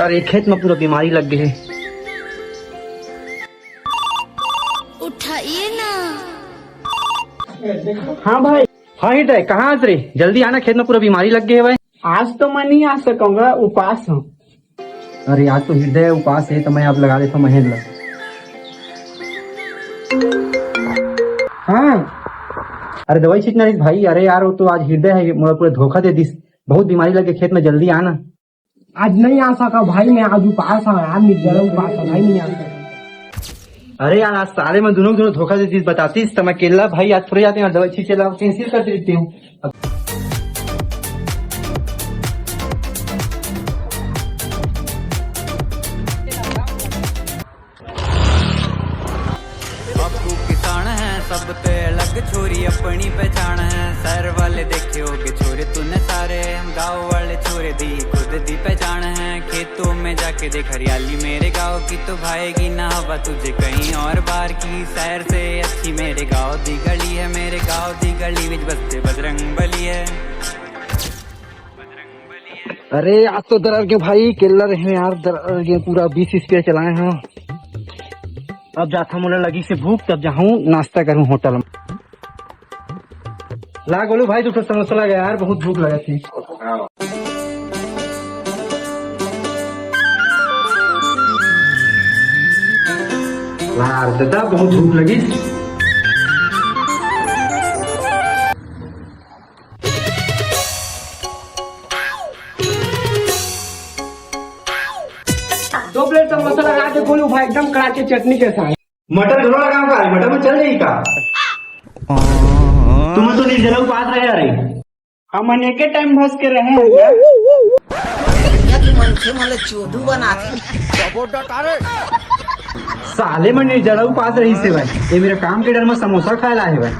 अरे खेत में पूरा बीमारी लग गई है। उठाइए ना। हाँ भाई। हाँ हिट है, कहाँ आज रे? जल्दी आना, खेत में पूरा बीमारी लग गई है भाई। आज तो मैं नहीं आ सकूंगा, उपास हूँ। अरे आज तो हृदय उपास है, तो मैं आप लगा देता हूँ महेंद्र। हाँ अरे दवाई छीटना है भाई। अरे यार वो तो आज हृदय है, मुझे पूरा धोखा दे दी। बहुत बीमारी लगे खेत में, जल्दी आना। आज नहीं आ सका भाई, मैं आज उपास हूँ यार, निर्जला उपास है भाई, नहीं आ सका। अरे यार आज साले में दोनों धोखा दे दी। बताती तो मैं केला भाई आज थोड़े जाते हैं, दवाई छीट चला कैंसिल कर देती हूँ। सब ते अलग छोरी अपनी पहचान है। शहर वाले देखे होगे छोरे तूने सारे, हम गाँव वाले छोरे दी खुद दी पहचान है। खेतों में जाके देख हरियाली मेरे गाँव की, तो भाएगी ना हवा तुझे कहीं और बार की। शहर से अच्छी मेरे गाँव दी गली है, मेरे गाँव दी गली में बसते बजरंग बली है। अरे आज तो दरअसल क्यों भाई केला रहे यार, दरअसल पूरा 20 स्प्रे चलाए हैं। अब जाता मुझे लगी से भूख, तब जाऊँ नाश्ता करूँ होटल में। ला बोलो भाई, दूसरा समोसा लगा यार, बहुत भूख लगा थी। यार दादा बहुत भूख लगी। दो प्लेट समोसा लगा के बोलू भाई, एकदम कड़ाके चटनी के साथ। मटर दोनों लगाओ का, मटर में चल जाएगी का? तुम तो निर्जला उपास रहे। अरे हम एक टाइम भस के रहे हैं साले में निर्जला उपास रही से भाई। ये मेरे काम के डर में समोसा खाए ला है भाई।